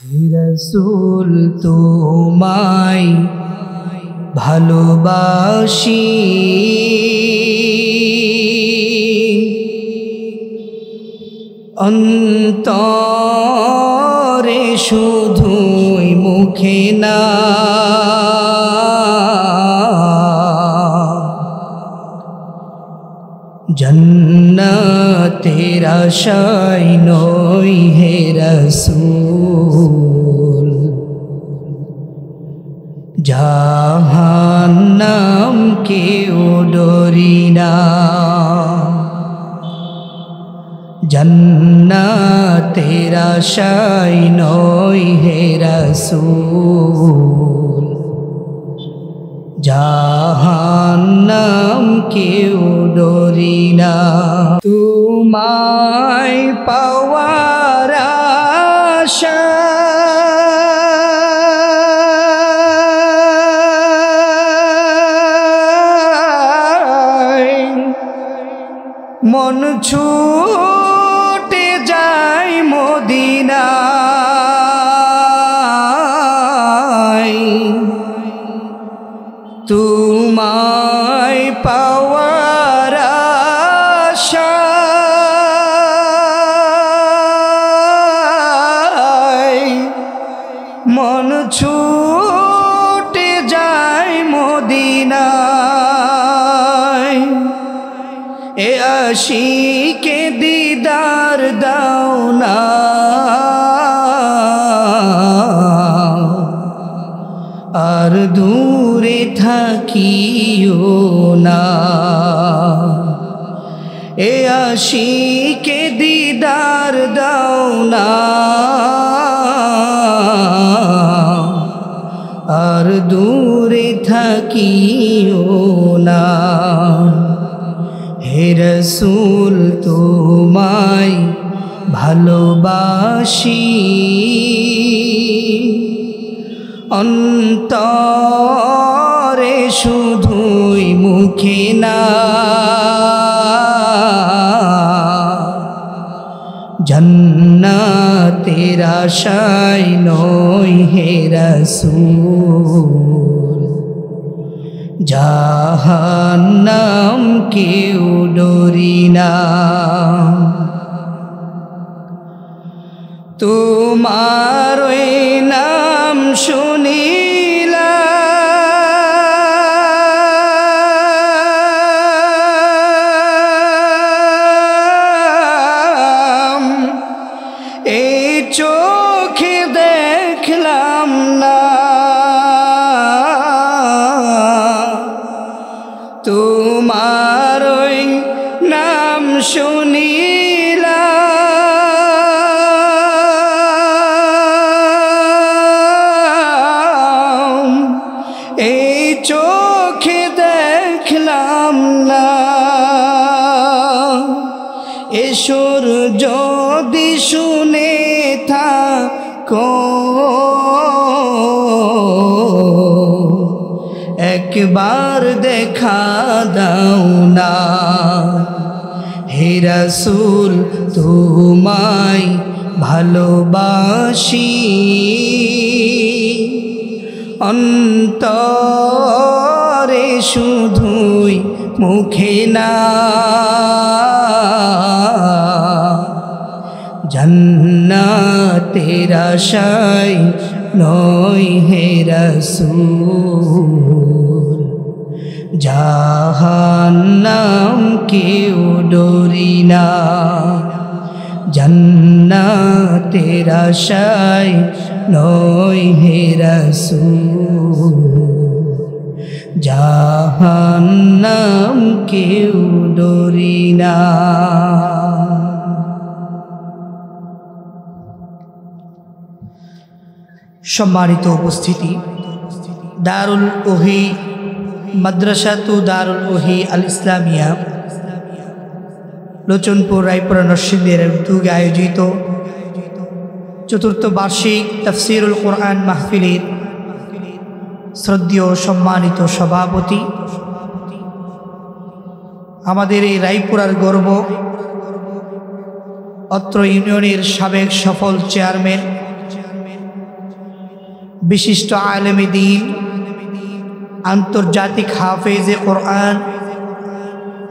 হে রাসূল তোমায় ভালোবাসি, অন্তরে শুধুই মুখে না। জান্নাতের আশায় নই হে রাসূল, জাহান্নাম কেউ ডরি না। জান্নাতের আশায় নই হে রাসূল, জাহান্নাম কেউ ডরি না। তোমায় পাওয়ার আশায় মন ছুটে যায় মদিনায়। তোমায় পাওয়ার আশায় মন ছুটে যায় মদিনায়। এ আশিকে দিদার দাও না, আর দূরে থাকিও না। এ আশিকে দিদার দাও না, আর দূরে থাকিও না। হে রাসূল তোমায় ভালোবাসি, অন্তরে শুধুই মুখে না। জান্নাতের আশায় নই হে রাসূল, জাহান্নাম কেউ ডরি না। তোমার ওই নাম শুনিলাম, এই চোখে দেখলাম না। তোমার ওই নাম শুনিলাম, এই চোখে দেখলাম না। এসর যদি শুনে থাকো একবার দেখা দাও না। হে রাসূল তোমায় ভালোবাসি, অন্তরে শুধুই মুখে না। জান্নাতের আশায় নই হে রাসূল, জাহান্নাম কেউ ডরি না। জান্নাতের আশায় নই হে রাসূল, জাহান্নাম কেউ ডরি না। সম্মানিত উপস্থিতি, দারুল ওহী মাদ্রাসাতু দারুল ওহী আল ইসলামিয়া লোচনপুর রায়পুরা নরসিংদীর উদ্যোগে আয়োজিত চতুর্থ বার্ষিক তাফসীরুল কোরআন মাহফিলের শ্রদ্ধেয় সম্মানিত সভাপতি, আমাদের এই রায়পুরার গর্ব, অত্র ইউনিয়নের সাবেক সফল চেয়ারম্যান বিশিষ্ট আলেম দ্বীন, আন্তর্জাতিক হাফেজে কোরআন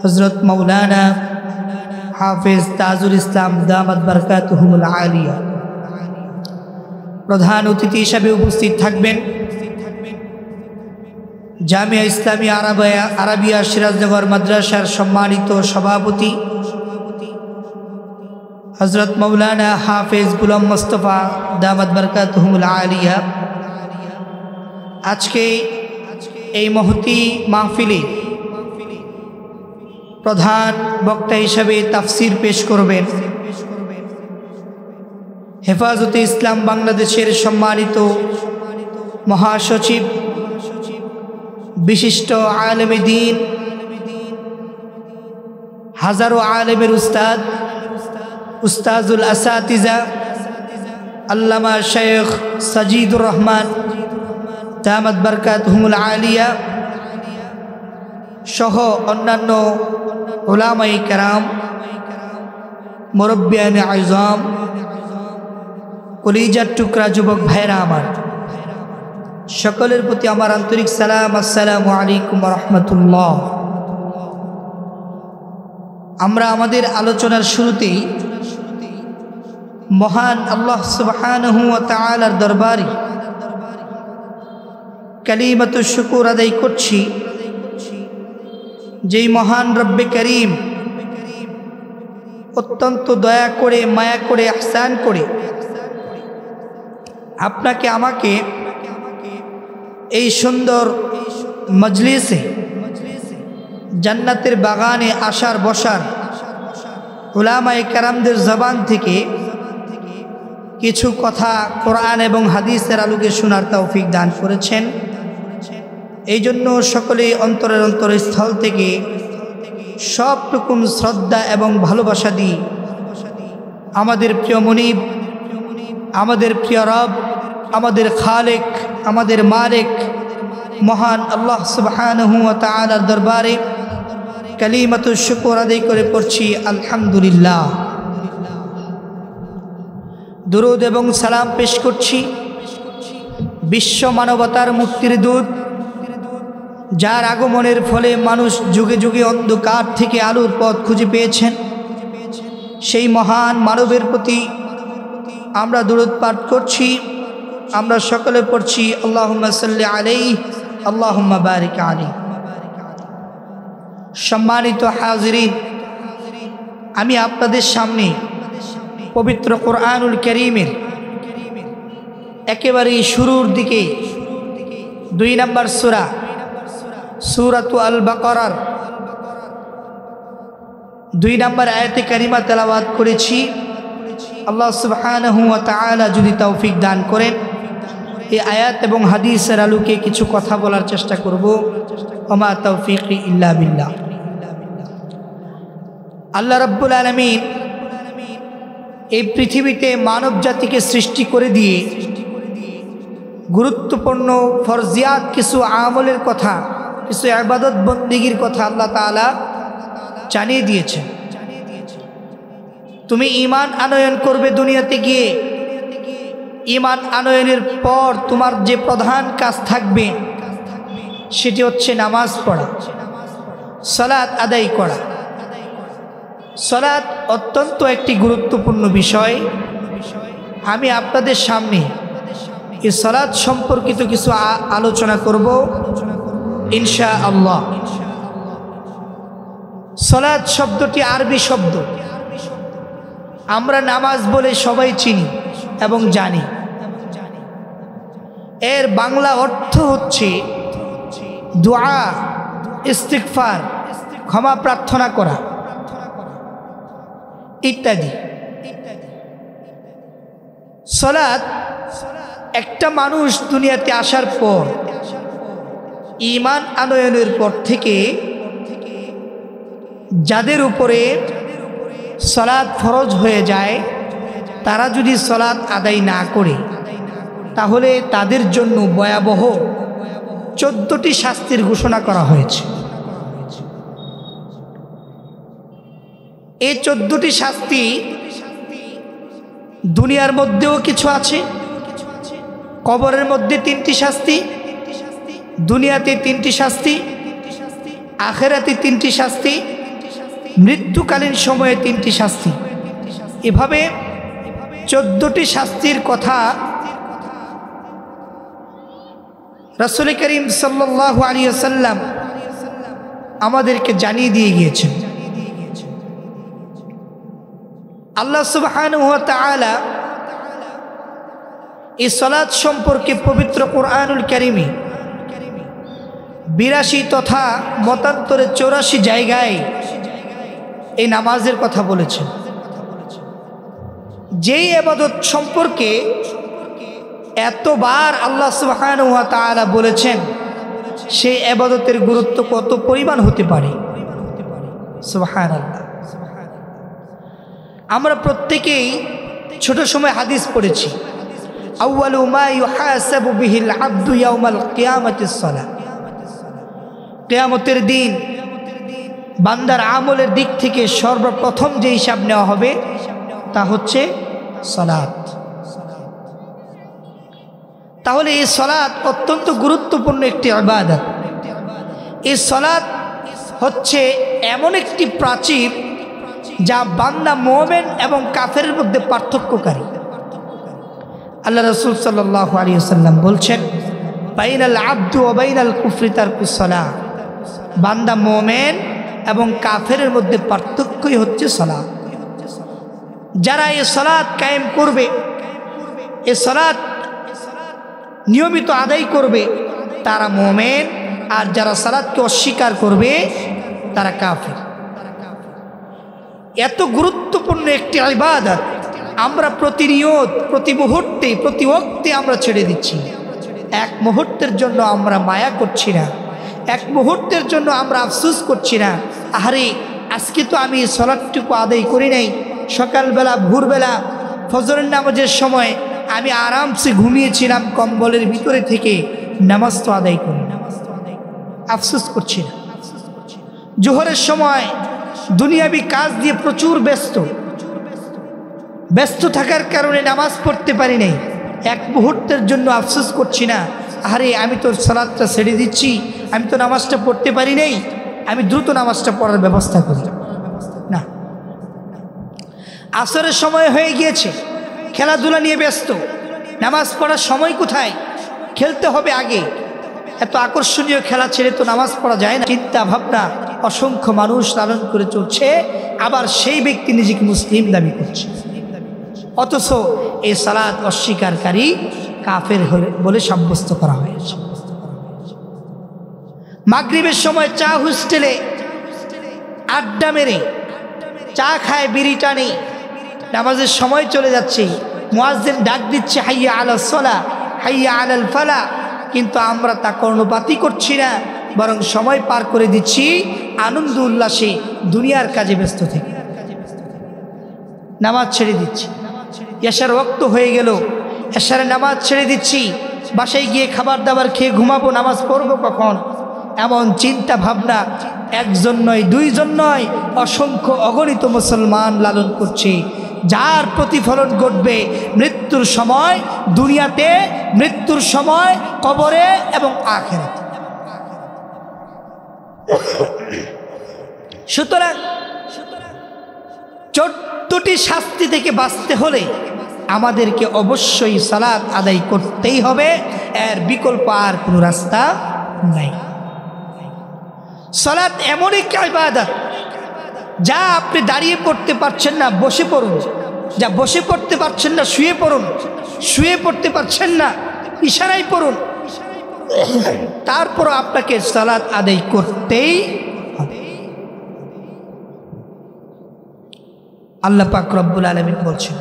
হযরত মাওলানা হাফেজ তাজুল ইসলাম দামাত বারকাতুহুমুল আলিয়া প্রধান অতিথি হিসাবে উপস্থিত থাকবেন জামিয়া ইসলামী আরাবিয়া সিরাজনগর মাদ্রাসার সম্মানিত সভাপতি হযরত মাওলানা হাফেজ গুলাম মুস্তাফা দামাত বারকাতুহুমুল আলিয়া। আজকে এই মহতি মাহফিলে প্রধান বক্তা হিসাবে তাফসির পেশ করবেন হেফাজতে ইসলাম বাংলাদেশের সম্মানিত মহাসচিব, বিশিষ্ট আলেমে দ্বীন, হাজারো আলেমের উস্তাদ, উস্তাজুল আসাতিজা আল্লামা শেখ সাজিদুর রহমান দামাত বারকাতুহুমুল আলিয়া সহ অন্যান্য উলামায়ে কেরাম, মুরব্বিয়ানে আযম, কলিজার টুকরা যুবক ভাইরা আমার, সকলের প্রতি আমার আন্তরিক সালাম। আসসালামু আলাইকুম ওয়া রাহমাতুল্লাহ। আমরা আমাদের আলোচনার শুরুতেই মহান আল্লাহ সুবহানাহু ওয়া তাআলার দরবারে কালিমাতুশ শুকর আদায় করছি, যেই মহান রব্বে করিম অত্যন্ত দয়া করে, মায়া করে, ইহসান করে আপনাকে আমাকে এই সুন্দর মজলিসে, জান্নাতের বাগানে আসার বসার উলামায়ে কেরামদের জবান থেকে কিছু কথা কোরআন এবং হাদিসের আলোকে শোনার তৌফিক দান করেছেন। এই জন্য সকলেই অন্তরের অন্তরস্থল থেকে সব রকম শ্রদ্ধা এবং ভালোবাসা দিই আমাদের প্রিয় মুনিব, আমাদের প্রিয় রব, আমাদের খালেক, আমাদের মালিক মহান আল্লাহ সুবহানাহু ওয়া তাআলার দরবারে কালিমাতুশ শুকর আদায় করে পড়ছি আলহামদুলিল্লাহ। দুরূদ এবং সালাম পেশ করছি বিশ্ব মানবতার মুক্তির দূত, যার আগমনের ফলে মানুষ যুগে যুগে অন্ধকার থেকে আলোর পথ খুঁজে পেয়েছেন, সেই মহান মানবের প্রতি আমরা দুরূদ পাঠ করছি। আমরা সকলে পড়ছি আল্লাহুম্মা সাল্লি আলাইহি আল্লাহুম্মা বারিক আলাইহি। সম্মানিত হাজিরিন, আমি আপনাদের সামনে পবিত্র কোরআনুল কারীমের একেবারেই শুরুর দিকে 2 নম্বর সূরা সূরাতু আল বাকারার 2 নম্বর আয়াতে কারিমা তেলাওয়াত করেছি। আল্লাহ সুবহানাহু ওয়া তাআলা যদি তৌফিক দান করেন, এই আয়াত এবং হাদিসের আলোকে কিছু কথা বলার চেষ্টা করব। ওমা তৌফিকি ইল্লা বিল্লাহ। আল্লাহ রাব্বুল আলামিন এই পৃথিবীতে মানব জাতিকে সৃষ্টি করে দিয়ে গুরুত্বপূর্ণ ফরজিয়াত কিছু আমলের কথা, কিছু ইবাদত বন্দেগীর কথা আল্লাহ তাআলা জানিয়ে দিয়েছেন। তুমি ঈমান আনয়ন করবে দুনিয়াতে গিয়ে, ঈমান আনয়নের পর তোমার যে প্রধান কাজ থাকবে সেটি হচ্ছে নামাজ পড়া, সালাত আদায় করা। সালাত অত্যন্ত একটি গুরুত্বপূর্ণ বিষয়। আমি আপনাদের সামনে এই সালাত সম্পর্কিত কিছু আলোচনা করব ইনশাআল্লাহ। সালাত শব্দটি আরবি শব্দ, আমরা নামাজ বলে সবাই চিনি এবং জানি। এর বাংলা অর্থ হচ্ছে দোয়া, ইস্তিগফার, ক্ষমা প্রার্থনা করা ইত্যাদি। সালাত একটা মানুষ দুনিয়াতে আসার পর, ঈমান আনয়নের পর থেকে যাদের উপরে সালাত ফরজ হয়ে যায়, তারা যদি সালাত আদায় না করে তাহলে তাদের জন্য ভয়াবহ 14টি শাস্তির ঘোষণা করা হয়েছে। এই 14টি শাস্তি দুনিয়ার মধ্যেও কিছু আছে, কবরের মধ্যে 3টি শাস্তি, দুনিয়াতে 3টি শাস্তি, আখিরাতে 3টি শাস্তি, মৃত্যুকালীন সময়ে 3টি শাস্তি। এভাবে 14টি শাস্তির কথা রাসূল করিম সাল্লাল্লাহু আলাইহি ওয়াসাল্লাম আমাদেরকে জানিয়ে দিয়ে গিয়েছেন। আল্লাহ সুবহানাহু ওয়া তাআলা এই সালাত সম্পর্কে পবিত্র কোরআনুল কারীমে 82 তথা মতান্তরে 84 জায়গায় এই নামাজের কথা বলেছেন। যেই ইবাদত সম্পর্কে এতবার আল্লাহ সুবহানাহু ওয়া তাআলা বলেছেন, সেই ইবাদতের গুরুত্ব কত পরিমাণ হতে পারে। সুবহানাল্লাহ। আমরা প্রত্যেকেই ছোট সময় হাদিস পড়েছি, আউয়ালু মা ইউহাসাবু বিহিল আবদু ইয়াউমাল কিয়ামাতিস সালাহ। কিয়ামতের দিন বান্দার আমলের দিক থেকে সর্বপ্রথম যে হিসাব নেওয়া হবে তা হচ্ছে সালাত। তাহলে এই সালাত অত্যন্ত গুরুত্বপূর্ণ একটি ইবাদত। এই সালাত হচ্ছে এমন একটি প্রাচীর যা বান্দা মুমিন এবং কাফেরের মধ্যে পার্থক্যকারী। আল্লাহ রাসূল সাল্লাল্লাহু আলাইহি ওয়াসাল্লাম বলছেন, বাইনাল আবদু ওয়া বাইনাল কুফরি তারকুস সালাহ। বান্দা মুমিন এবং কাফেরের মধ্যে পার্থক্যই হচ্ছে সালাত। যারা এই সালাত কায়েম করবে, এই সালাত নিয়মিত আদায় করবে, তারা মুমিন, আর যারা সালাতকে অস্বীকার করবে তারা কাফের। এত গুরুত্বপূর্ণ একটি ইবাদত আমরা প্রতিনিয়ত, প্রতি মুহূর্তে, প্রতি ওয়াক্তে আমরা ছেড়ে দিচ্ছি। এক মুহূর্তের জন্য আমরা মায়া করছি না, এক মুহূর্তের জন্য আমরা আফসোস করছি না, আরে আজকে তো আমি সালাতটুকু আদায় করি নাই। সকালবেলা ভোরবেলা ফজরের নামাজের সময় আমি আরামসে ঘুমিয়েছিলাম কম্বলের ভিতরে থেকে, নামাজ তো আদায় করি না, আফসোস করছি না। জোহরের সময় দুনিয়াবি কাজ দিয়ে প্রচুর ব্যস্ত থাকার কারণে নামাজ পড়তে পারি নাই, এক মুহূর্তের জন্য আফসোস করছি না, আরে আমি তো সালাতটা ছেড়ে দিচ্ছি, আমি তো নামাজটা পড়তে পারি নাই, আমি দ্রুত নামাজটা পড়ার ব্যবস্থা করি না। আসরের সময় হয়ে গিয়েছে, খেলাধুলা নিয়ে ব্যস্ত, নামাজ পড়ার সময় কোথায়? খেলতে হবে আগে। এত আকর্ষণীয় খেলা ছেড়ে তো নামাজ পড়া যায় না। চিন্তা ভাবনা অসংখ্য মানুষ লালন করে চলছে, আবার সেই ব্যক্তি নিজেকে মুসলিম দাবি করছে, অথচ এই সালাত অস্বীকারী কাফের বলে সাব্যস্ত করা হয়েছে। মাগরিবের সময় চা হোস্টেলে আড্ডা মেরে চা খায়, বিড়ি টানে, নামাজের সময় চলে যাচ্ছে, মুয়াজ্জিন ডাক দিচ্ছে হাইয়া আলাস সালাহ, হাইয়া আলাল ফালাহ, কিন্তু আমরা তা কর্ণপাতই করছি না, বরং সময় পার করে দিচ্ছি আনন্দ উল্লাসে, দুনিয়ার কাজে ব্যস্ত থেকে নামাজ ছেড়ে দিচ্ছি। এশার ওয়াক্ত হয়ে গেল, এশারে নামাজ ছেড়ে দিচ্ছি, বাসায় গিয়ে খাবার দাবার খেয়ে ঘুমাবো, নামাজ পড়বো কখন? এমন চিন্তা ভাবনা একজন নয়, দুইজন নয়, অসংখ্য অগণিত মুসলমান লালন করছে, যার প্রতিফলন ঘটবে মৃত্যুর সময় দুনিয়াতে, মৃত্যুর সময় কবরে এবং আখিরাতে। সুতরাং 14টি শাস্তি থেকে বাঁচতে হলে আমাদেরকে অবশ্যই সালাত আদায় করতেই হবে, এর বিকল্প আর কোনো রাস্তা নাই। সালাত এমন একটি ইবাদত যা আপনি দাঁড়িয়ে পড়তে পারছেন না, বসে পড়ুন, যা বসে পড়তে পারছেন না শুয়ে পড়ুন, শুয়ে পড়তে পারছেন না ইশারায় পড়ুন, তারপর আপনাকে সালাত আদায় করতেই হবে। আল্লাহ পাক রব্বুল আলামিন বলছেন,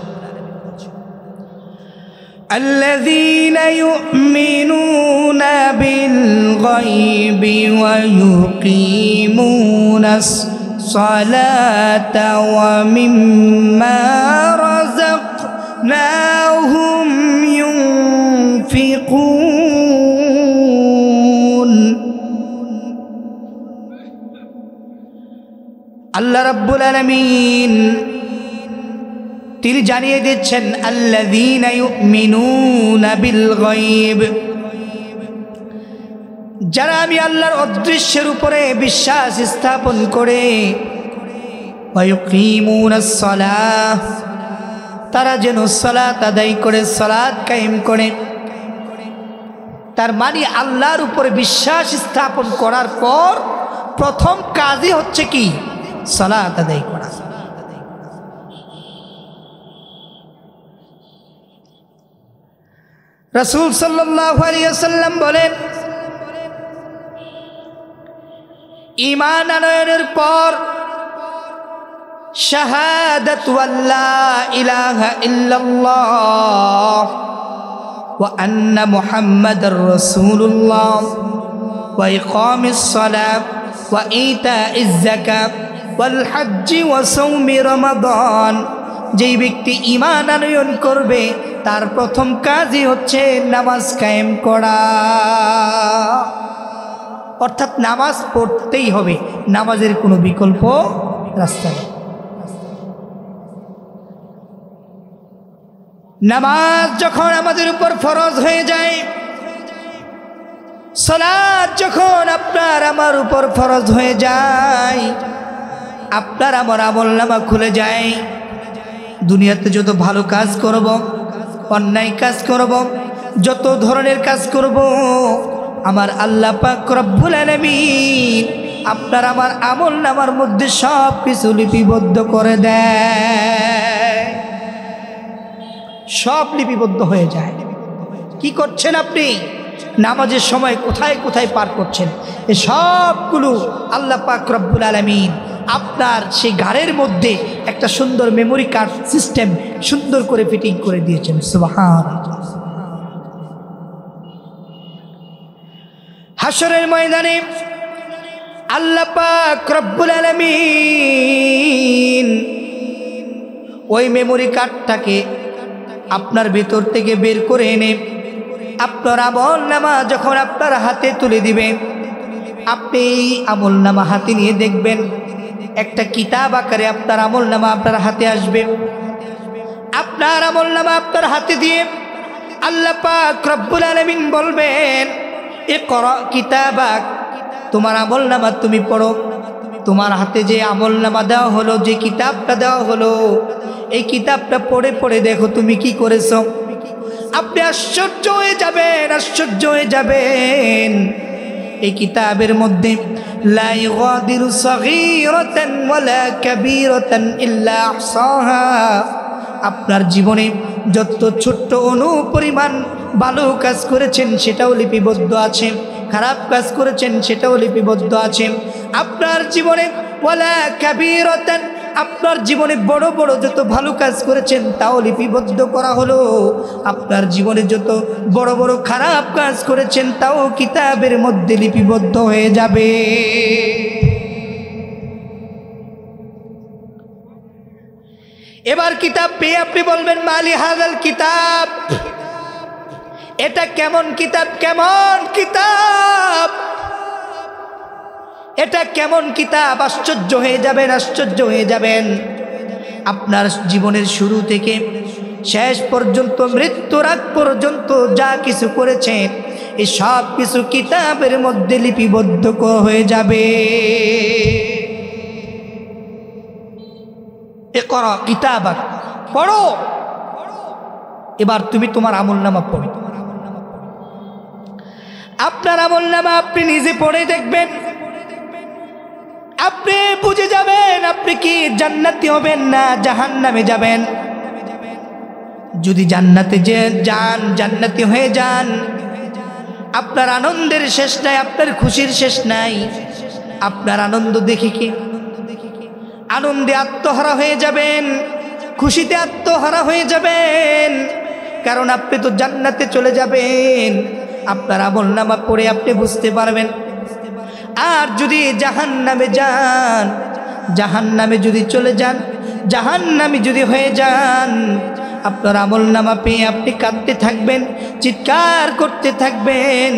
الذين يؤمنون بالغيب ويقيمون الصلاة ومما رزقناهم ينفقون। আল্লাহ রাব্বুল আলামিন তিনি জানিয়ে দিচ্ছেন আল্লাযীনা ইউমিনুনা বিল গায়ব, যারা আমি আল্লাহর অদৃশ্যের উপরে বিশ্বাস স্থাপন করে ওয়া ইউকিমুনাস সালাহ, তারা যেন সালাত আদায় করে, সালাত কায়েম করে। তার মানে আল্লাহর উপরে বিশ্বাস স্থাপন করার পর প্রথম কাজই হচ্ছে কি? সালাত আদায় করা। রাসূল সাল্লাল্লাহু আলাইহি ওয়াসাল্লাম বলেন, ঈমান আনয়নের পর শাহাদাতু আল্লা ইলাহা ইল্লাল্লাহ ওয়া আন্না মুহাম্মাদার রাসূলুল্লাহ ওয়া ইকামিস সালাত ওয়া ইতাইজ যাকাত ওয়াল হজ্জ ওয়া সাওমি রমাদান, যেই ব্যক্তি ঈমান আনয়ন করবে তার প্রথম কাজই হচ্ছে নামাজ কায়েম করা। অর্থাৎ নামাজ পড়তেই হবে, নামাজের কোনো বিকল্প রাস্তা নেই। নামাজ যখন আমাদের উপর ফরজ হয়ে যায়, সালাত যখন আপনার আমার উপর ফরজ হয়ে যায়, আপনার আমার আমলনামা খুলে যায়। দুনিয়াতে যত ভালো কাজ করব, অন্যায় কাজ করব, যত ধরনের কাজ করব, আমার আল্লাহ পাক রব্বুল আলামিন আপনার আমার আমলনামার মধ্যে সব কিছু লিপিবদ্ধ করে দেয়, সব লিপিবদ্ধ হয়ে যায়। কি করছেন আপনি? নামাজের সময় কোথায় কোথায় পার করছেন, এ সবগুলো আল্লাহ পাক রব্বুল আলামিন আপনার সেই ঘরের মধ্যে একটা সুন্দর মেমোরি কার্ড সিস্টেম সুন্দর করে ফিটিং করে দিয়েছেন। সুবহানাল্লাহ। হাশরের ময়দানে আল্লাহ পাক রব্বুল আলামিন ওই মেমোরি কার্ডটাকে আপনার ভেতর থেকে বের করে এনে আপনার আমলনামা যখন আপনার হাতে তুলে দিবেন, আপনি আমলনামা হাতে নিয়ে দেখবেন একটা কিতাব আকারে আপনার আমলনামা আপনার হাতে আসবে। আপনার আমলনামা আপনার হাতে দিয়ে আল্লাহ পাক রব্বুল আলামিন বলবেন, ইকরা কিতাবাক, তোমার আমলনামা তুমি পড়ো। তোমার হাতে যে আমলনামা দেওয়া হলো, যে কিতাবটা দেওয়া হলো, এই কিতাবটা পড়ে পড়ে দেখো তুমি কি করেছো। আপনি আশ্চর্য হয়ে যাবেন, আশ্চর্য হয়ে যাবেন। এই কিতাবের মধ্যে লা ইগাদিরু সাগীরাতান ওয়ালা কাবীরাতান ইল্লা আহসাহা, আপনার জীবনে যত ছোট্ট অনুপরিমাণ ভালো কাজ করেছেন সেটাও লিপিবদ্ধ আছে, খারাপ কাজ করেছেন সেটাও লিপিবদ্ধ আছে। আপনার জীবনে ওয়ালা কাবীরাতান, আপনার জীবনে বড় বড় যত ভালো কাজ করেছেন তাও লিপিবদ্ধ করা হলো। আপনার জীবনে যত বড় বড় খারাপ কাজ করেছেন তাও কিতাবের মধ্যে লিপিবদ্ধ হয়ে যাবে। এবার কিতাব পেয়ে আপনি বলবেন, মালি হাযাল কিতাব, এটা কেমন কিতাব, কেমন কিতাব, এটা কেমন কিতাব। আশ্চর্য হয়ে যাবেন, আশ্চর্য হয়ে যাবেন। আপনার জীবনের শুরু থেকে শেষ পর্যন্ত, মৃত্যুর আগ পর্যন্ত যা কিছু করেছেন এই সব কিছু কিতাবের মধ্যে লিপিবদ্ধ হয়ে যাবে। ইকরা কিতাবাক, পড়ো। এবার তুমি তোমার আমলনামা পড়ো। আপনার আমলনামা আপনি নিজে পড়ে দেখবেন, আপনি বুঝে যাবেন আপনি কি জান্নাতি হবেন না জাহান্নামে যাবেন। যদি জান্নাতে যান, জান্নাতি হয়ে যান, আপনার আনন্দের শেষ নাই, আপনার খুশির শেষ নাই। আপনার আনন্দ দেখে কি আনন্দে আত্মহারা হয়ে যাবেন, খুশিতে আত্মহারা হয়ে যাবেন, কারণ আপনি তো জান্নাতে চলে যাবেন। আপনার আমলনামা পড়ে আপনি বুঝতে পারবেন। আর যদি জাহান্নামে যান, জাহান্নামে যদি চলে যান, জাহান্নামী যদি হয়ে যান, আপনার আমলনামা পেয়ে আপনি কাঁদতে থাকবেন, চিৎকার করতে থাকবেন,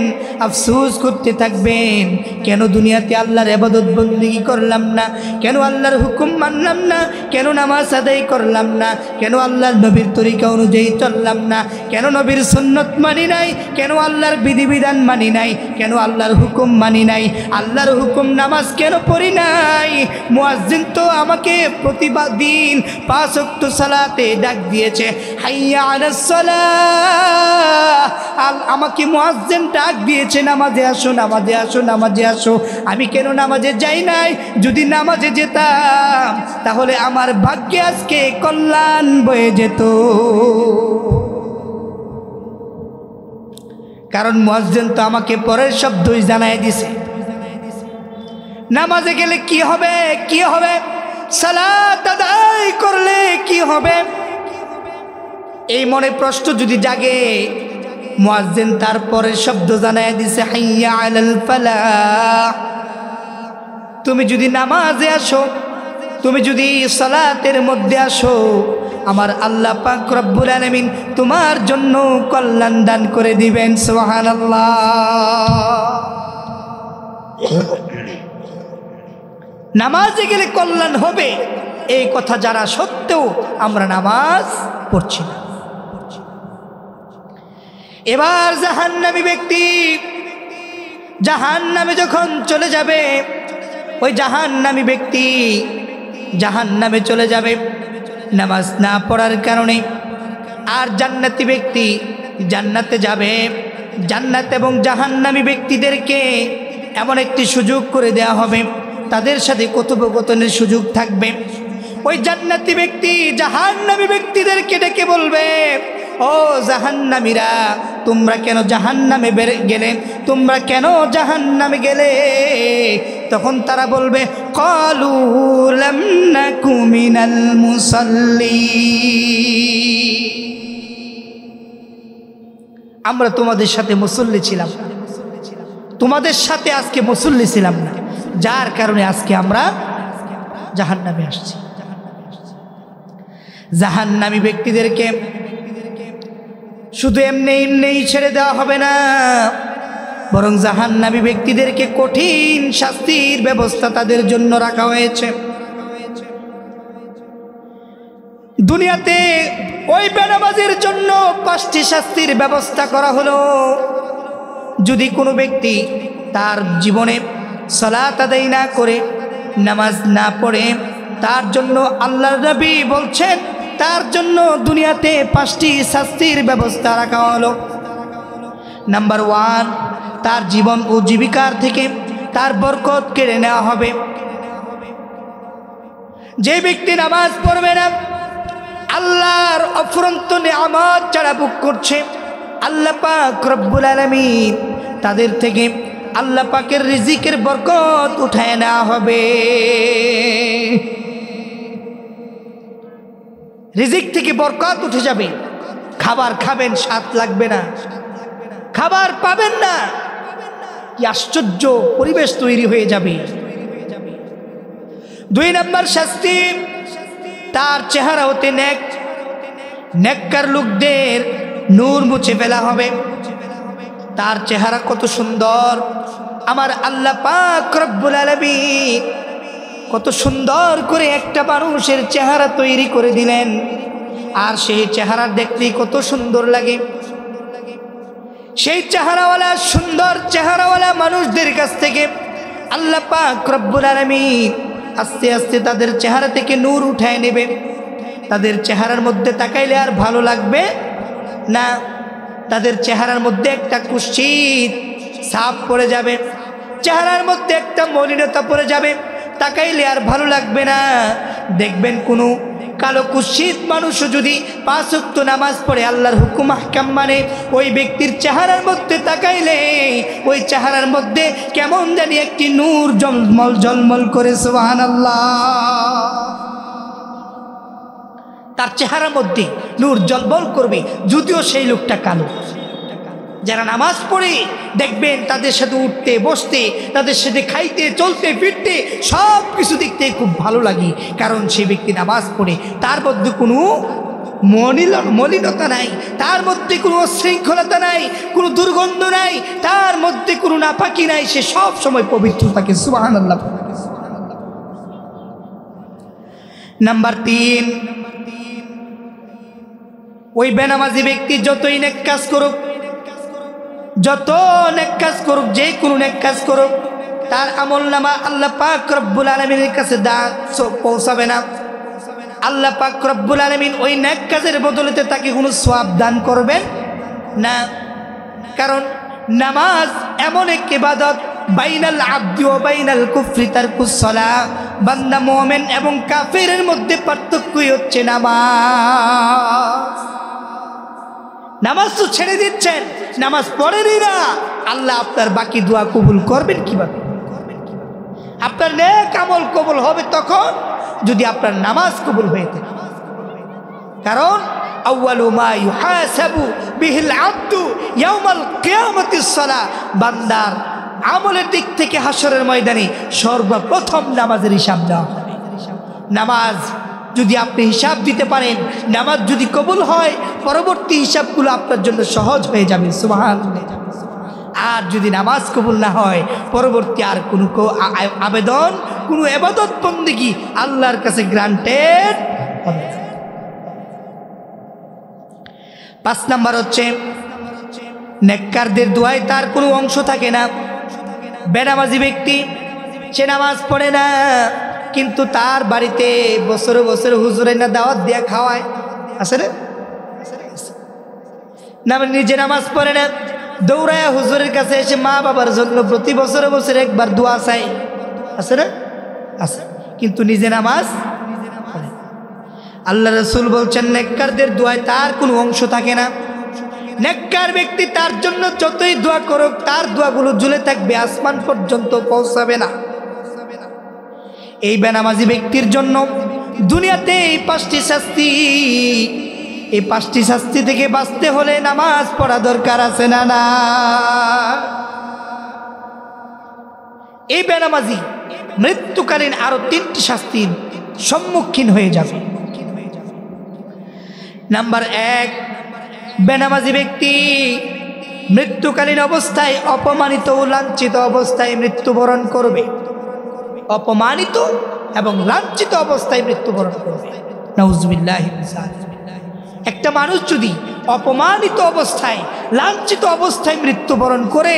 আফসোস করতে থাকবেন, কেন দুনিয়াতে আল্লাহর ইবাদত বন্দেগী করলাম না, কেন আল্লাহর হুকুম মানলাম না, কেন নামাজ আদায় করলাম না, কেন আল্লাহর নবীর তরিকা অনুযায়ী চললাম না, কেন নবীর সুন্নত মানি নাই, কেন আল্লাহর বিধিবিধান মানি নাই, কেন আল্লাহর হুকুম মানি নাই, আল্লাহর হুকুম নামাজ কেন পড়ি নাই। মুয়াজ্জিন তো আমাকে প্রতিদিন 5 ওয়াক্ত সালাতে ডাক দিয়েছে, হাইয়া আলাস সালাহ, আমাকে মুয়াজ্জিন ডাক দিয়েছে, নামাজে আসো, নামাজে আসো, নামাজে আসো। আমি কেন নামাজে যাই নাই? যদি নামাজে যেতাম তাহলে আমার ভাগ্যে আজকে কল্যাণ বয়ে যেত। কারণ মুয়াজ্জিন তো আমাকে পরের শব্দই জানায় দিছে, নামাজে গেলে কি হবে, কি হবে, সালাত আদায় করলে কি হবে, এই মনে প্রশ্ন যদি জাগে, মুয়াজ্জিন তারপরে শব্দ জানায় দিছে, হাইয়া আলাল ফালাহ। তুমি যদি নামাজে আসো, তুমি যদি সালাতের মধ্যে আসো, আমার আল্লাহ পাক রব্বুল আলামিন তোমার জন্য কল্যাণ দান করে দিবেন। সুবহানাল্লাহ। নামাজে গেলে কল্যাণ হবে, এই কথা যারা সত্ত্বেও আমরা নামাজ পড়ছি না। এবার জাহান্নামী ব্যক্তি জাহান্নামে যখন চলে যাবে, ওই জাহান্নামী ব্যক্তি জাহান্নামে চলে যাবে নামাজ না পড়ার কারণে। আর জান্নাতি ব্যক্তি জান্নাতে যাবে। জান্নাত এবং জাহান্নামী ব্যক্তিদেরকে এমন একটি সুযোগ করে দেয়া হবে, তাদের সাথে কথোপকথনের সুযোগ থাকবে। ওই জান্নাতি ব্যক্তি জাহান্নামী ব্যক্তিদেরকে ডেকে বলবে, ও জাহান্নামীরা, তোমরা কেন জাহান্নামে গেলে, তোমরা কেন জাহান্নামে গেলে? তখন তারা বলবে, ক্বালু লাম নাকু মিনাল মুসাল্লিন, আমরা তোমাদের সাথে মুসল্লি ছিলাম না, তোমাদের সাথে আজকে মুসল্লি ছিলাম না, যার কারণে আজকে আমরা জাহান্নামে আসছি। জাহান্নামী ব্যক্তিদেরকে শুধু এমনি ছেড়ে দেওয়া হবে না, বরং জাহান্নামী ব্যক্তিদেরকে কঠিন শাস্তির ব্যবস্থা তাদের জন্য রাখা হয়েছে। দুনিয়াতে ওই বেনামাজির জন্য 5টি শাস্তির ব্যবস্থা করা হলো। যদি কোনো ব্যক্তি তার জীবনে সালাত আদায় না করে, নামাজ না পড়ে, তার জন্য আল্লাহর নবী বলছেন তার জন্য দুনিয়াতে 5টি শাস্তির ব্যবস্থা রাখা হলো। নাম্বার 1, তার জীবন ও জীবিকার থেকে তার বরকত কেড়ে নেওয়া হবে। যে ব্যক্তি নামাজ পড়বে না, আল্লাহর অফুরন্ত নিয়ামত যারা ভোগ করছে, আল্লাহ পাক রব্বুল আলামিন তাদের থেকে আল্লাহ পাকের রিজিকের বরকত উঠায় নেওয়া হবে। রিজিক থেকে বরকত উঠে যাবে। খাবার খাবেন, স্বাদ লাগবে না, খাবার পাবেন না, কি আশ্চর্য পরিবেশ তৈরি হয়ে যাবে। 2 নম্বর শাস্তি, তার চেহারা হতে নেককার লোকদের নূর মুছে ফেলা হবে। তার চেহারা কত সুন্দর, আমার আল্লাহ পাক রব্বুল আলামিন কত সুন্দর করে একটা মানুষের চেহারা তৈরি করে দিলেন, আর সেই চেহারা দেখতে কত সুন্দর লাগে। সেই চেহারাওয়ালা, সুন্দর চেহারাওয়ালা মানুষদের কাছ থেকে আল্লাহ পাক রব্বুল আলামিন আস্তে আস্তে তাদের চেহারা থেকে নূর উঠায় নেবে। তাদের চেহারার মধ্যে তাকাইলে আর ভালো লাগবে না, তাদের চেহারার মধ্যে একটা কুৎসিত ছাপ পড়ে যাবে, চেহারার মধ্যে একটা মলিনতা পড়ে যাবে, তাকাইলে আর ভালো লাগবে না। দেখবেন কোনো কালো কুৎসিত মানুষও যদি 5 ওয়াক্ত নামাজ পড়ে, আল্লাহর হুকুম আহকাম মানে, ওই ব্যক্তির চেহারার মধ্যে তাকাইলে ওই চেহারার মধ্যে কেমন জানি একটি নূর ঝলমল ঝলমল করে। সুবহানাল্লাহ। তার চেহারার মধ্যে নূর ঝলমল করবে, যদিও সেই লোকটা কালো। যারা নামাজ পড়ে দেখবেন তাদের সাথে উঠতে বসতে, তাদের সাথে খাইতে চলতে ফিরতে সব কিছু দেখতে খুব ভালো লাগে, কারণ সেই ব্যক্তি নামাজ পড়ে, তার মধ্যে কোনো মলিনতা নাই, তার মধ্যে কোনো অশৃঙ্খলতা নাই, কোনো দুর্গন্ধ নাই, তার মধ্যে কোনো নাপাকি নাই, সে সব সময় পবিত্র থাকে। সুবহানাল্লাহ। নাম্বার 3, ওই বেনামাজি ব্যক্তি যতই নেক কাজ করুক, যত নেক কাজ করুক, যে কোনো নেক কাজ করুক, তার আমলনামা আল্লাহ পাক রব্বুল আলামিনের কাছে পৌঁছাবে না। আল্লাহ পাক রব্বুল আলামিন ওই নেক কাজের বদলেতে তাকে কোনো সওয়াব দান করবেন না। কারণ নামাজ এমন এক ইবাদত, বাইনাল আবদি ওয়া বাইনাল কুফরি তারকুস সালাহ, বান্দা মুমিন এবং কাফিরের মধ্যে পার্থক্যই হচ্ছে নামাজ। নামাজ তো ছেড়ে দিচ্ছেন, নামাজ পড়েনই না, আল্লাহ আপনার বাকি দোয়া কবুল করবেন কিভাবে? আপনার নেক আমল কবুল হবে তখন যদি আপনার নামাজ কবুল হয়ে থাকে। কারণ আউয়ালু মা ইউহাসাবু বিহিল আবদু ইয়াউমাল কিয়ামাতিস সালাহ, বান্দার আমলের দিক থেকে হাসরের ময়দানে সর্বপ্রথম নামাজের হিসাব দেওয়া হবে। নামাজ যদি আপনি হিসাব দিতে পারেন, নামাজ যদি কবুল হয়, পরবর্তী হিসাবগুলো আপনার জন্য সহজ হয়ে যাবে। সুবহানাল্লাহ। আর যদি নামাজ কবুল না হয়, পরবর্তী আর কোনো আবেদন, কোনো ইবাদত বন্দেগী আল্লাহর কাছে গ্রান্টেড হবে না। 5 নাম্বার হচ্ছে নেককারদের দোয়ায় তার কোনো অংশ থাকে না। বেনামাজি ব্যক্তি, সে নামাজ পড়ে না, কিন্তু তার বাড়িতে বছরে বছরে হুজুরে না দাওয়াত দিয়ে খাওয়ায়, আছে রে না? নিজে নামাজ পড়ে না, দৌড়ায় হুজুরের কাছে এসে মা বাবার জন্য প্রতি বছরে বছরে একবার দোয়া চাই, আছে না? আছে, কিন্তু নিজে নামাজ পড়ে। আল্লাহ রাসূল বলছেন নেককারদের দোয়ায় তার কোনো অংশ থাকে না। নেককার ব্যক্তি তার জন্য যতই দোয়া করুক, তার দোয়াগুলো ঝুলে থাকবে, আসমান পর্যন্ত পৌঁছাবে না। এই বেনামাজি ব্যক্তির জন্য দুনিয়াতে এই 5টি শাস্তি, এই 5টি শাস্তি থেকে বাঁচতে হলে নামাজ পড়া দরকার আছে না? না, এই বেনামাজি মৃত্যুকালীন আরো 3টি শাস্তির সম্মুখীন হয়ে যাবে। নাম্বার 1, বেনামাজি ব্যক্তি মৃত্যুকালীন অবস্থায় অপমানিত ও লাঞ্ছিত অবস্থায় মৃত্যুবরণ করবে। অপমানিত এবং লাঞ্ছিত অবস্থায় মৃত্যুবরণ করবে। নাউজুবিল্লাহি মিন যালিক। একটা মানুষ যদি অপমানিত অবস্থায়, লাঞ্ছিত অবস্থায় মৃত্যুবরণ করে,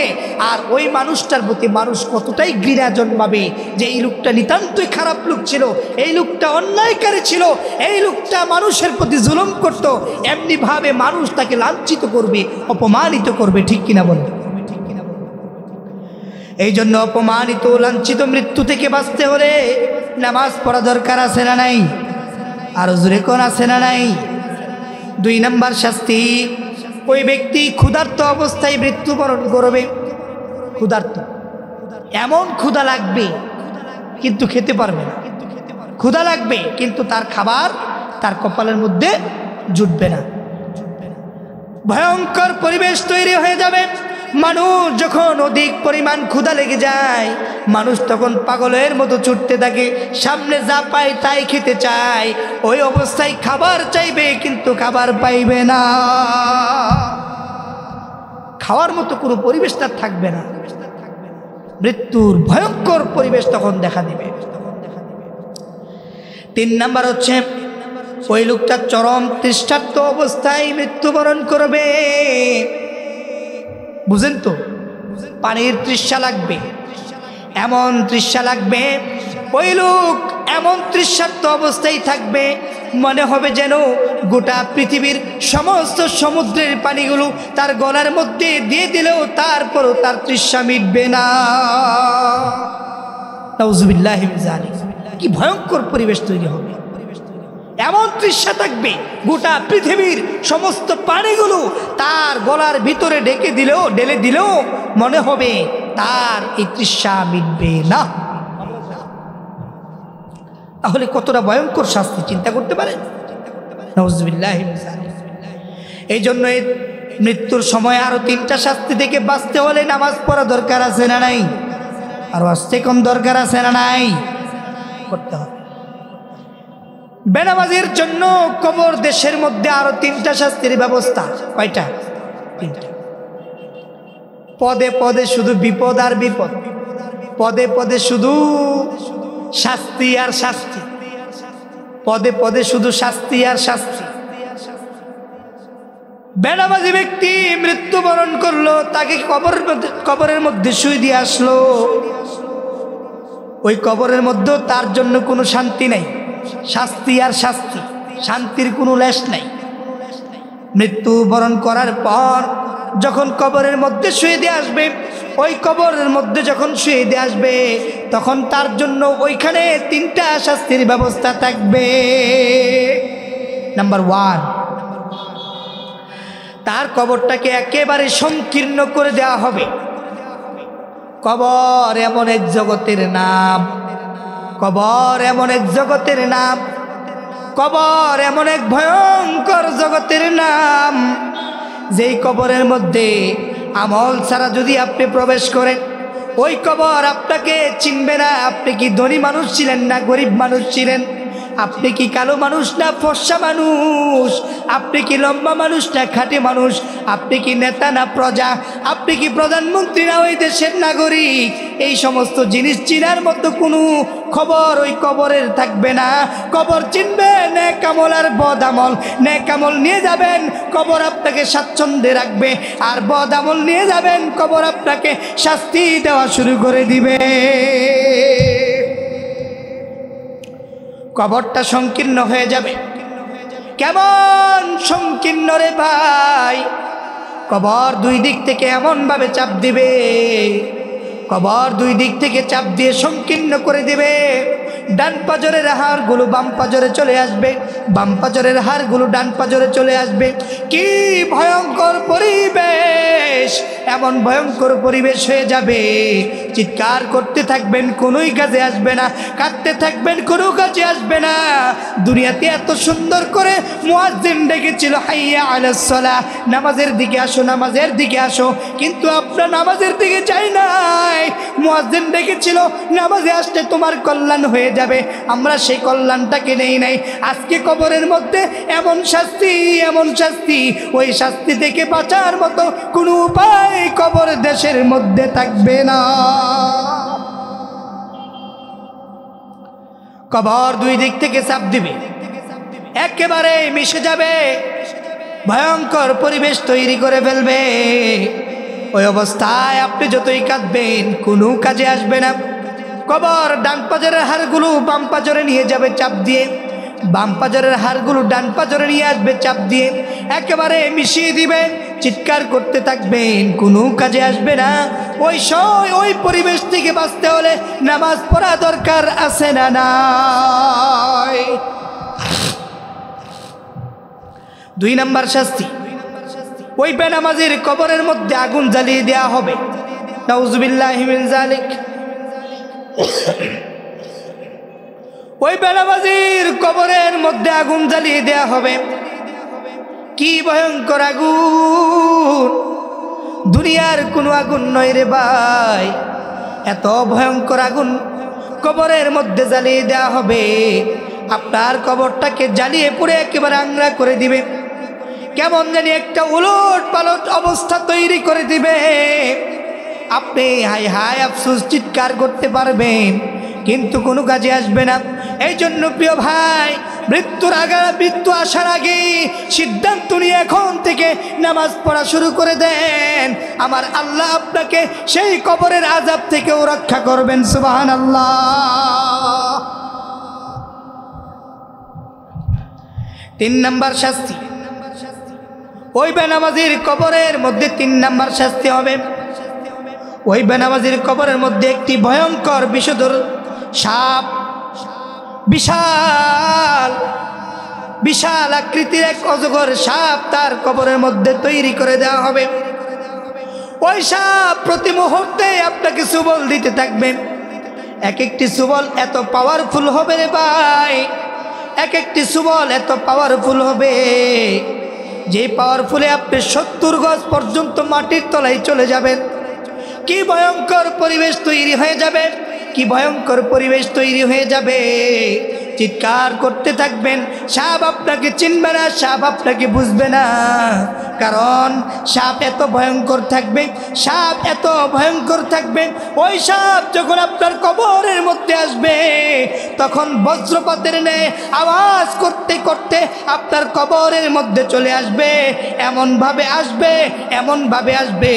আর ওই মানুষটার প্রতি মানুষ কতটাই ঘৃণা জন্মাবে যে এই লোকটা নিতান্তই খারাপ লোক ছিল, এই লোকটা অন্যায়কারী ছিল, এই লোকটা মানুষের প্রতি জুলুম করত, এমনিভাবে মানুষ তাকে লাঞ্ছিত করবে, অপমানিত করবে। ঠিক কিনা বলেন? এই জন্য অপমানিত লাঞ্ছিত মৃত্যু থেকে বাঁচতে হলে নামাজ পড়া দরকার আছে না নাই? আরো জোরে কোন আছে না নাই? 2 নাম্বার শাস্তি, ওই ব্যক্তি ক্ষুধার্ত অবস্থায় মৃত্যুবরণ করবে। ক্ষুধার্ত, এমন ক্ষুধা লাগবে কিন্তু খেতে পারবে না, ক্ষুধা লাগবে কিন্তু তার খাবার তার কপালের মধ্যে জুটবে না। ভয়ঙ্কর পরিবেশ তৈরি হয়ে যাবে। মানুষ যখন অধিক পরিমাণ ক্ষুধা লেগে যায়, মানুষ তখন পাগলের মতো ছুটতে থাকে, সামনে যা পায় তাই খেতে চায়। ওই অবস্থায় খাবার চাইবে কিন্তু খাবার পাইবে না, খাওয়ার মতো কোনো পরিবেশ তার থাকবে না। মৃত্যুর ভয়ঙ্কর পরিবেশ তখন দেখা দিবে। 3 নাম্বার হচ্ছে ওই লোকটা চরম তৃষ্ণার্ত অবস্থায় মৃত্যুবরণ করবে। বুঝেন তো, পানির তৃষ্ণা লাগবে, এমন তৃষ্ণা লাগবে, ওই লোক এমন তৃষ্ণার্ত অবস্থায় থাকবে, মনে হবে যেন গোটা পৃথিবীর সমস্ত সমুদ্রের পানিগুলো তার গলার মধ্যে দিয়ে দিলেও তারপরও তার তৃষ্ণা মিটবে না। নাউজুবিল্লাহি মিন যালিক। কি ভয়ঙ্কর পরিবেশ তৈরি হবে! এমন তৃষ্ণা থাকবে, গোটা পৃথিবীর সমস্ত পানিগুলো তার গলার ভিতরে ঢেলে দিলেও মনে হবে তার এই তৃষ্ণা মিটবে না। তাহলে কতটা ভয়ঙ্কর শাস্তি চিন্তা করতে পারেন? নাউজুবিল্লাহি মিন যালিক। এই জন্য মৃত্যুর সময় আরো 3টা শাস্তি থেকে বাঁচতে হলে নামাজ পড়া দরকার আছে না নাই? আরো আসতে কম দরকার আছে না নাই? করতে হবে। বেনামাজির জন্য কবর দেশের মধ্যে আরো 3টা শাস্তির ব্যবস্থা। কয়টা? 3টা। পদে পদে শুধু বিপদ আর বিপদ, পদে পদে শুধু শাস্তি আর শাস্তি, পদে পদে শুধু শাস্তি আর শাস্তি। বেনামাজি ব্যক্তি মৃত্যুবরণ করলো, তাকে কবরের মধ্যে শুয়ে দিয়ে আসলো। ওই কবরের মধ্যে তার জন্য কোনো শান্তি নাই, শাস্তি আর শাস্তি, শান্তির কোনো লেশ নাই। মৃত্যুবরণ করার পর যখন কবরের মধ্যে শুয়ে দিয়ে আসবে, ওই কবরের মধ্যে যখন শুয়ে দিয়ে আসবে, তখন তার জন্য ওইখানে 3টা শাস্তির ব্যবস্থা থাকবে। নাম্বার 1, তার কবরটাকে একেবারে সংকীর্ণ করে দেওয়া হবে। কবর এমন এক জগতের নাম, কবর এমন এক জগতের নাম, কবর এমন এক ভয়ঙ্কর জগতের নাম, যেই কবরের মধ্যে আমল ছাড়া যদি আপনি প্রবেশ করেন, ওই কবর আপনাকে চিনবে না। আপনি কি ধনী মানুষ ছিলেন না গরিব মানুষ ছিলেন, আপনি কি কালো মানুষ না ফর্সা মানুষ, আপনি কি লম্বা মানুষ না খাঁটি মানুষ, আপনি কি নেতা না প্রজা, আপনি কি প্রধানমন্ত্রী না ওই দেশের নাগরিক, এই সমস্ত জিনিস চিনার মতো কোনো খবর ওই কবরের থাকবে না। কবর চিনবে নেক আমল আর বদ আমল। নেক আমল নিয়ে যাবেন, কবর আপনাকে স্বাচ্ছন্দ্যে রাখবে, আর বদ আমল নিয়ে যাবেন, কবর আপনাকে শাস্তি দেওয়া শুরু করে দিবে। কবরটা সংকীর্ণ হয়ে যাবে। কেমন সংকীর্ণ রে ভাই! কবর 2 দিক থেকে এমন ভাবে চাপ দিবে, কবর 2 দিক থেকে চাপ দিয়ে সংকীর্ণ করে দিবে। ডান পাজরের হাড়গুলো বাম পাজরে চলে আসবে, বাম পাজরের হাড়গুলো ডান পাজরে চলে আসবে। কি ভয়ঙ্কর পরিবেশ! এমন ভয়ঙ্কর পরিবেশ হয়ে যাবে, চিৎকার করতে থাকবেন, কোনোই কাজে আসবে না, কাঁদতে থাকবেন, কোনো কাজে আসবে না। দুনিয়াতে এত সুন্দর করে মুয়াজ্জিন ডেকেছিল, হাইয়া আলাস সালাহ, নামাজের দিকে আসো, নামাজের দিকে আসো, কিন্তু আপনার নামাজের দিকে যাই নাই। মুয়াজ্জিন ডেকেছিল, নামাজে আসলে তোমার কল্যাণ হয়ে যাবে, আমরা সেই কল্যাণটাকে নেই নাই। আজকে কবরের মধ্যে এমন শাস্তি, এমন শাস্তি, ওই শাস্তি থেকে বাঁচার মতো কোনো উপায় কবর দেশের মধ্যে থাকবে না। কবর 2 দিক থেকে চাপ দিবে, একেবারে মিশে যাবে, ভয়ঙ্কর পরিবেশ তৈরি করে ফেলবে। ওই অবস্থায় আপনি যতই কাঁদবেন, কোনো কাজে আসবে না। কবর ডান পাজরের হাড়গুলো বাম পাজরে নিয়ে যাবে চাপ দিয়ে, বাম পাজরের হাড়গুলো ডান পাজরে নিয়ে আসবে চাপ দিয়ে, একেবারে মিশিয়ে দিবে। চিৎকার করতে থাকবেন, কোনো কাজে আসবে না। ওই পরিবেশ থেকে বাঁচতে হলে নামাজ পড়া দরকার আছে না নাই? 2 নম্বর শাস্তি, ওই বেনামাজির কবরের মধ্যে আগুন জ্বালিয়ে দেওয়া হবে। নাউজুবিল্লাহি মিন যালিক। ওই বেনামাজির কবরের মধ্যে আগুন জ্বালিয়ে দেওয়া হবে। কি ভয়ঙ্কর আগুন! দুনিয়ার কোনো আগুন নয় রে ভাই, এত ভয়ঙ্কর আগুন কবরের মধ্যে জ্বালিয়ে দেওয়া হবে। আপনার কবরটাকে জ্বালিয়ে পুড়ে একেবারে আংরা করে দিবে, কেমন জানি একটা উলট পালট অবস্থা তৈরি করে দিবে। আপনি হাই হাই আফসোস চিৎকার করতে পারবেন, কিন্তু কোনো কাজে আসবে না। এই জন্য প্রিয় ভাই, মৃত্যু আসার আগে সিদ্ধান্ত নিয়ে এখন থেকে নামাজ পড়া শুরু করে দেন। আমার আল্লাহ আপনাকে সেই কবরের আযাব থেকেও রক্ষা করবেন। সুবহানাল্লাহ। 3 নম্বর শাস্তি, ওই বেনামাজির কবরের মধ্যে 3 নম্বর শাস্তি হবে। ওই বেনামাজির কবরের মধ্যে একটি ভয়ঙ্কর বিষধর সাপ, বিশাল বিশাল আকৃতির এক অজগর সাপ তার কবরের মধ্যে তৈরি করে দেওয়া হবে। ওই সাপ প্রতি মুহূর্তে আপনাকে সুবল দিতে থাকবে। এক একটি সুবল এত পাওয়ারফুল হবে রে ভাই, এক একটি সুবল এত পাওয়ারফুল হবে, যে পাওয়ারফুলে আপনি 70 গজ পর্যন্ত মাটির তলায় চলে যাবেন। কি ভয়ঙ্কর পরিবেশ তৈরি হয়ে যাবে, কি ভয়ঙ্কর পরিবেশ তৈরি হয়ে যাবে! চিৎকার করতে থাকবেন। সাপ আপনাকে চিনবে না, সাপ আপনাকে বুঝবে না, কারণ সাপ এত ভয়ঙ্কর থাকবে, সাপ এত ভয়ঙ্কর থাকবে। ওই সাপ যখন আপনার কবরের মধ্যে আসবে তখন বজ্রপাতের ন্যায় আওয়াজ করতে করতে আপনার কবরের মধ্যে চলে আসবে। এমনভাবে আসবে, এমনভাবে আসবে,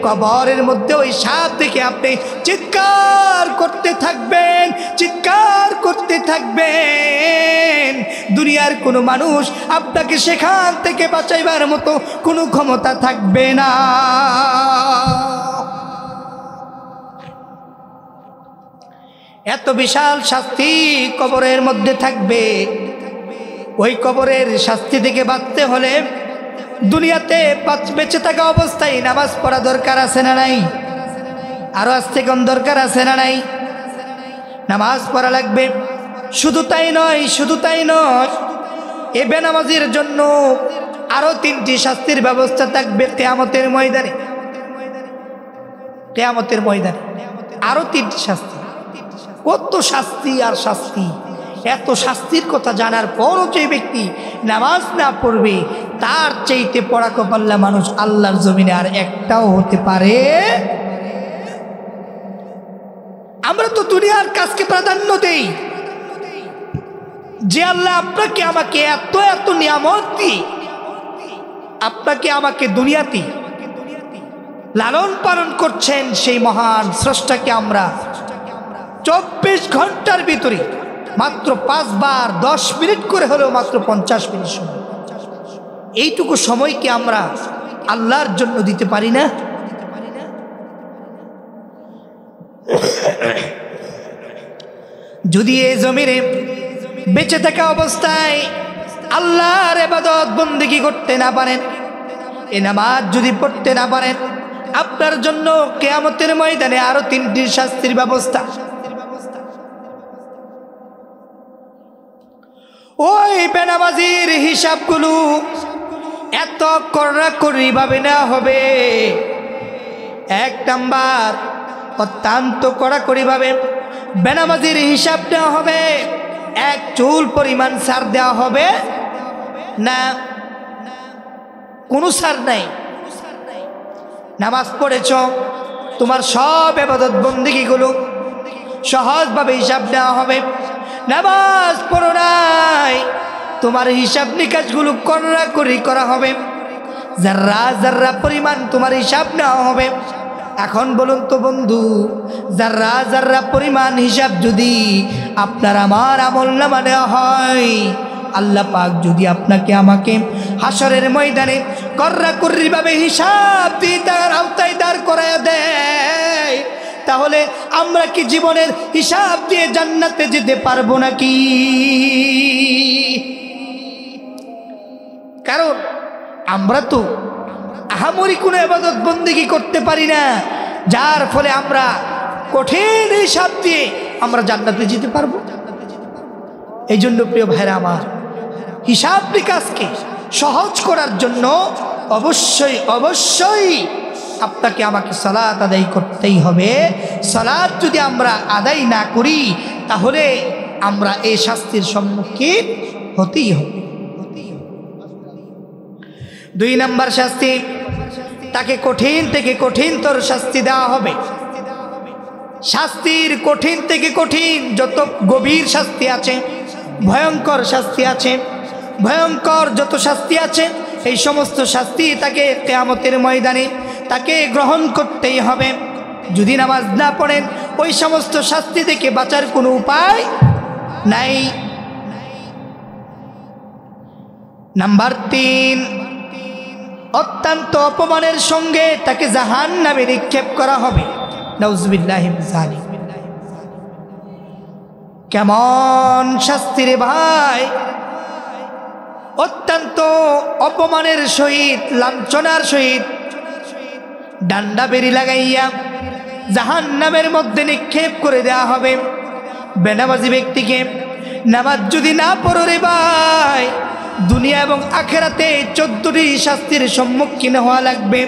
কবরের মধ্যে ওই সাপ দেখে আপনি চিৎকার করতে থাকবেন, চিৎকার করতে থাকবেন। দুনিয়ার কোনো মানুষ আপনাকে সেখান থেকে বাঁচাইবার মতো কোনো ক্ষমতা থাকবে না। এত বিশাল শাস্তি কবরের মধ্যে থাকবে। ওই কবরের শাস্তি থেকে বাঁচতে হলে দুনিয়াতে বেঁচে থাকা অবস্থায় নামাজ পড়া দরকার আছে না নাই? আরো আসতে কম দরকার আছে না নাই? নামাজ পড়া লাগবে। শুধু তাই নয়, শুধু তাই নয়, এ বেনামাজির জন্য আরো 3টি শাস্তির ব্যবস্থা থাকবে কিয়ামতের ময়দানে। কিয়ামতের ময়দানে আরো 3টি শাস্তি। কত শাস্তি আর শাস্তি! এত শাস্তির কথা জানার পরও যে ব্যক্তি নামাজ না পড়বে তার চাইতে পড়া কপাল্লা মানুষ আল্লাহর জমিনে আর একটাও হতে পারে। আমরা তো দুনিয়ার কাজকে প্রাধান্য দেই। যে আল্লাহ আপনাকে আমাকে এত এত নিয়ামত দি, আপনাকে আমাকে দুনিয়াতে লালন পালন করছেন, সেই মহান স্রষ্টাকে আমরা 24 ঘন্টার ভিতরে মাত্র 5 বার 10 মিনিট করে হলেও মাত্র 50 মিনিট সময়, এইটুকু সময়কে আমরা আল্লাহর জন্য দিতে পারি না? যদি এই জমিনে বেঁচে থাকা অবস্থায় আল্লাহর ইবাদত বন্দেগী করতে না পারেন, এ নামাজ যদি পড়তে না পারেন, আপনার জন্য কিয়ামতের ময়দানে আরো 3টি শাস্তির ব্যবস্থা। ওই বেনামাজির হিসাবগুলো এত কড়াকড়ি ভাবে নেওয়া হবে। 1 নাম্বার, অত্যন্ত কড়াকড়ি ভাবে বেনামাজির হিসাব দেওয়া হবে। 1 চুল পরিমাণ ছাড় দেওয়া হবে না, কোনো ছাড় নাই। নামাজ পড়েছ, তোমার সব ইবাদত বন্দেগীগুলো সহজভাবে হিসাব নেওয়া হবে। নামাজ পড়ো নাই, তোমার হিসাব নিকাশগুলো কড়াকড়ি করা হবে, যার্রা যার্রা পরিমাণ তোমার হিসাব নেওয়া হবে। এখন বলুন তো বন্ধু, যার্রা যার্রা পরিমাণ হিসাব যদি আপনার আমার আমলনামা নেওয়া হয়, আল্লাহ পাক যদি আপনাকে আমাকে হাসরের ময়দানে কড়াকড়ি ভাবে হিসাব দিয়ে তার আওতায় দাঁড় করায়া দেয়, তাহলে আমরা কি জীবনের হিসাব দিয়ে জান্নাতে যেতে পারবো নাকি? কারণ আমরা তো আহামরি কোনো ইবাদত বন্দেগী করতে পারি না, যার ফলে আমরা কঠিন হিসাব দিয়ে আমরা জান্নাতে যেতে পারবো। এই জন্য প্রিয় ভাইরা আমার, হিসাব নিকাশকে সহজ করার জন্য অবশ্যই অবশ্যই আপনাকে আমাকে সালাত আদায় করতেই হবে। সালাত যদি আমরা আদায় না করি তাহলে আমরা এই শাস্তির সম্মুখীন হতেই হবে। 2 নাম্বার শাস্তি, তাকে কঠিন থেকে কঠিনতর শাস্তি দেওয়া হবে। শাস্তির কঠিন থেকে কঠিন যত গভীর শাস্তি আছে, ভয়ঙ্কর শাস্তি আছে, ভয়ঙ্কর যত শাস্তি আছে, এই সমস্ত শাস্তি তাকে কিয়ামতের ময়দানে তাকে গ্রহণ করতেই হবে। যদি নামাজ না পড়েন ওই সমস্ত শাস্তি থেকে বাঁচার কোনো উপায় নাই। নাম্বার 3, অত্যন্ত অপমানের সঙ্গে তাকে জাহান্নামে নিক্ষেপ করা হবে। নাউজুবিল্লাহি মিন যালিক। কেমন শাস্তি রে ভাই! অত্যন্ত অপমানের সহিত, লাঞ্ছনার সহিত ডান্ডা বেরি লাগাইয়া জাহান্নামের মধ্যে নিক্ষেপ করে দেওয়া হবে বেনামাজি ব্যক্তিকে। নামাজ যদি না পড়ো রে ভাই, দুনিয়া এবং আখেরাতে 14টি শাস্তির সম্মুখীন হওয়া লাগবে।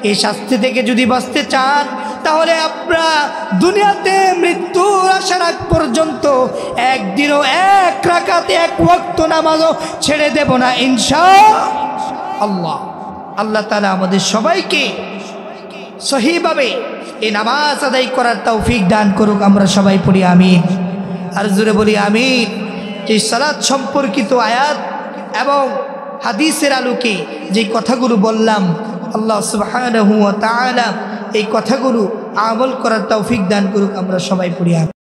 এই শাস্তি থেকে যদি বাঁচতে চান তাহলে আমরা দুনিয়াতে মৃত্যুর আসার আগ পর্যন্ত একদিনও এক রাকাতে এক ওয়াক্ত নামাজও ছেড়ে দেব না ইনশাআল্লাহ। আল্লাহ তাআলা আমাদের সবাইকে সহিভাবে এই নামাজ আদায় করার তৌফিক দান করুক। আমরা সবাই পড়ি আমিন। আর জোরে বলি আমিন। এই সালাত সম্পর্কিত আয়াত এবং হাদিসের আলোকে যে কথাগুলো বললাম, আল্লাহ সুবহানাহু ওয়া তাআলা এই কথাগুলো আমল করার তৌফিক দান করুক। আমরা সবাই পড়ি আমিন।